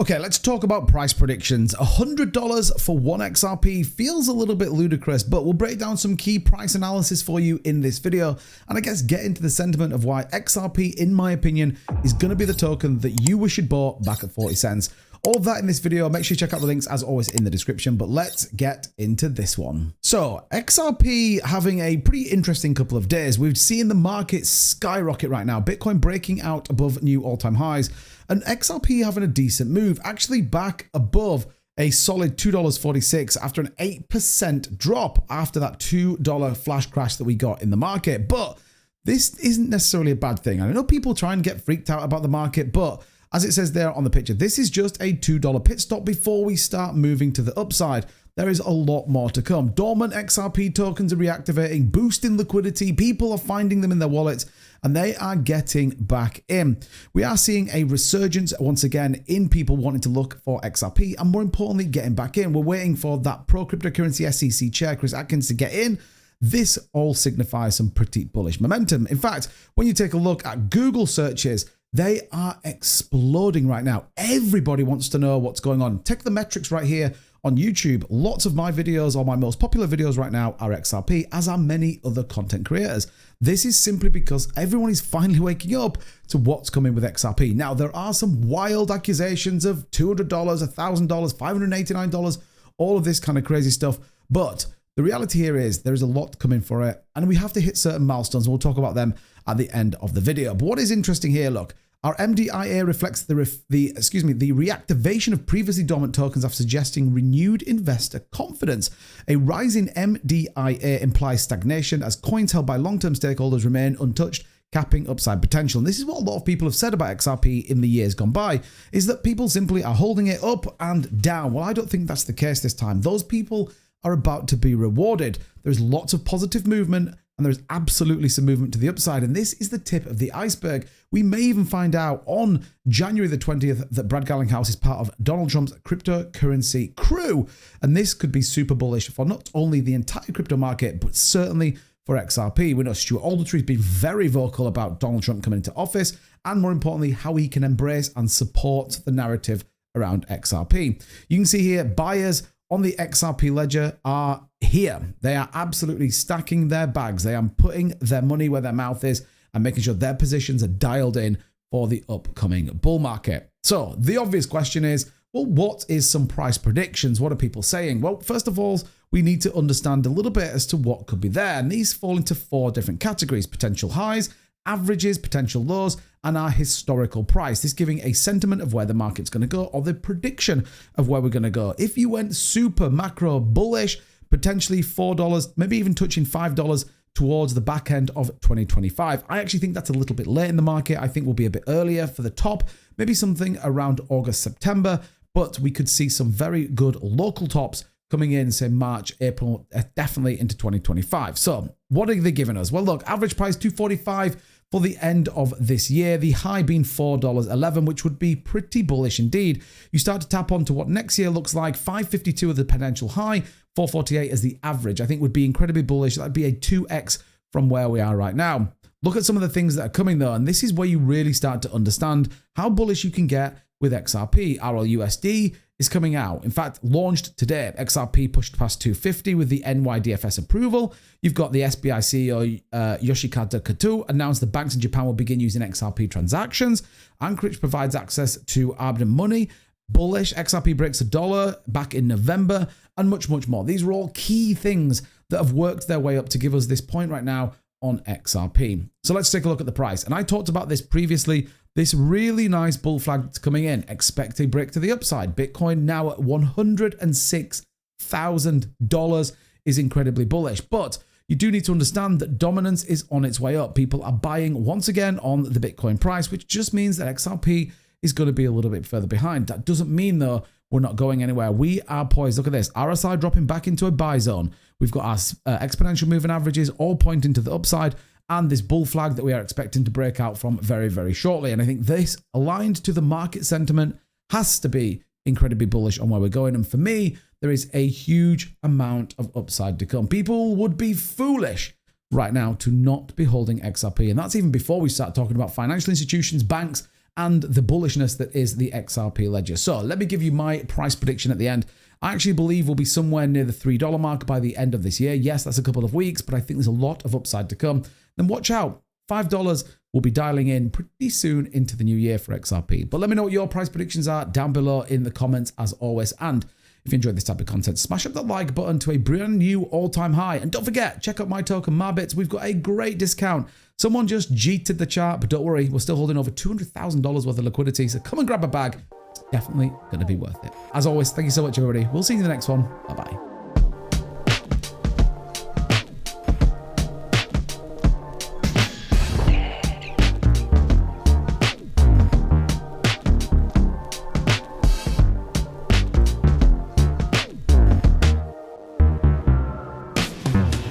Okay, let's talk about price predictions. $100 for one XRP feels a little bit ludicrous, but we'll break down some key price analysis for you in this video, and I guess get into the sentiment of why XRP, in my opinion, is going to be the token that you wish you'd bought back at 40 cents. All of that in this video. Make sure you check out the links as always in the description, but let's get into this one. So XRP having a pretty interesting couple of days. We've seen the market skyrocket right now. Bitcoin breaking out above new all-time highs, and XRP having a decent move, actually back above a solid $2.46 after an 8% drop after that $2 flash crash that we got in the market. But this isn't necessarily a bad thing. I know people try and get freaked out about the market, but as it says there on the picture, this is just a $2 pit stop before we start moving to the upside. There is a lot more to come. Dormant XRP tokens are reactivating, boosting liquidity. People are finding them in their wallets, and they are getting back in. We are seeing a resurgence once again in people wanting to look for XRP, and more importantly, getting back in. We're waiting for that pro cryptocurrency SEC chair, Chris Atkins, to get in. This all signifies some pretty bullish momentum. In fact, when you take a look at Google searches, they are exploding right now. Everybody wants to know what's going on. Take the metrics right here on YouTube. Lots of my videos, or my most popular videos right now, are XRP, as are many other content creators. This is simply because everyone is finally waking up to what's coming with XRP. Now, there are some wild accusations of $200, $1,000, $589, all of this kind of crazy stuff. But the reality here is there is a lot coming for it, and we have to hit certain milestones. We'll talk about them at the end of the video. But what is interesting here, look, our MDIA reflects the reactivation of previously dormant tokens after suggesting renewed investor confidence. A rise in MDIA implies stagnation as coins held by long-term stakeholders remain untouched, capping upside potential. And this is what a lot of people have said about XRP in the years gone by, is that people simply are holding it up and down. Well, I don't think that's the case this time. Those people are about to be rewarded. There's lots of positive movement, and there's absolutely some movement to the upside. And this is the tip of the iceberg. We may even find out on January the 20th that Brad Garlinghouse is part of Donald Trump's cryptocurrency crew. And this could be super bullish for not only the entire crypto market, but certainly for XRP. We know Stuart Aldertree has been very vocal about Donald Trump coming into office, and more importantly, how he can embrace and support the narrative around XRP. You can see here, buyers on the XRP ledger are here. They are absolutely stacking their bags. They are putting their money where their mouth is and making sure their positions are dialed in for the upcoming bull market. So the obvious question is, well, what is some price predictions? What are people saying? Well, first of all, we need to understand a little bit as to what could be there. And these fall into four different categories: potential highs, averages, potential lows, and our historical price. This giving a sentiment of where the market's going to go, or the prediction of where we're going to go. If you went super macro bullish, potentially $4, maybe even touching $5 towards the back end of 2025. I actually think that's a little bit late in the market. I think we'll be a bit earlier for the top, maybe something around August, September, but we could see some very good local tops coming in, say March, April, definitely into 2025. So what are they giving us? Well, look, average price $245 for the end of this year, the high being $4.11, which would be pretty bullish indeed. You start to tap onto what next year looks like. $552 as the potential high, $448 as the average. I think would be incredibly bullish. That'd be a 2x from where we are right now. Look at some of the things that are coming though, and this is where you really start to understand how bullish you can get with XRP. RLUSD is coming out. In fact, launched today. XRP pushed past 250 with the NYDFS approval. You've got the SBI CEO Yoshikata Kato announced the banks in Japan will begin using XRP transactions. Anchorage provides access to Arbitrum money. Bullish, XRP breaks $1 back in November, and much, much more. These are all key things that have worked their way up to give us this point right now on XRP. So let's take a look at the price. And I talked about this previously. This really nice bull flag that's coming in. Expect a break to the upside. Bitcoin now at $106,000 is incredibly bullish. But you do need to understand that dominance is on its way up. People are buying once again on the Bitcoin price, which just means that XRP is going to be a little bit further behind. That doesn't mean, though, we're not going anywhere. We are poised. Look at this. RSI dropping back into a buy zone. We've got our exponential moving averages all pointing to the upside, and this bull flag that we are expecting to break out from very, very shortly. And I think this, aligned to the market sentiment, has to be incredibly bullish on where we're going. And for me, there is a huge amount of upside to come. People would be foolish right now to not be holding XRP. And that's even before we start talking about financial institutions, banks, and the bullishness that is the XRP ledger. So let me give you my price prediction at the end. I actually believe we'll be somewhere near the $3 mark by the end of this year. Yes, that's a couple of weeks, but I think there's a lot of upside to come. Then watch out. $5 will be dialing in pretty soon into the new year for XRP. But let me know what your price predictions are down below in the comments as always. And if you enjoyed this type of content, smash up that like button to a brand new all-time high. And don't forget, check out my token Marbits. We've got a great discount. Someone just jeeted the chart, but don't worry, we're still holding over $200,000 worth of liquidity. So come and grab a bag. It's definitely going to be worth it. As always, thank you so much, everybody. We'll see you in the next one. Bye-bye.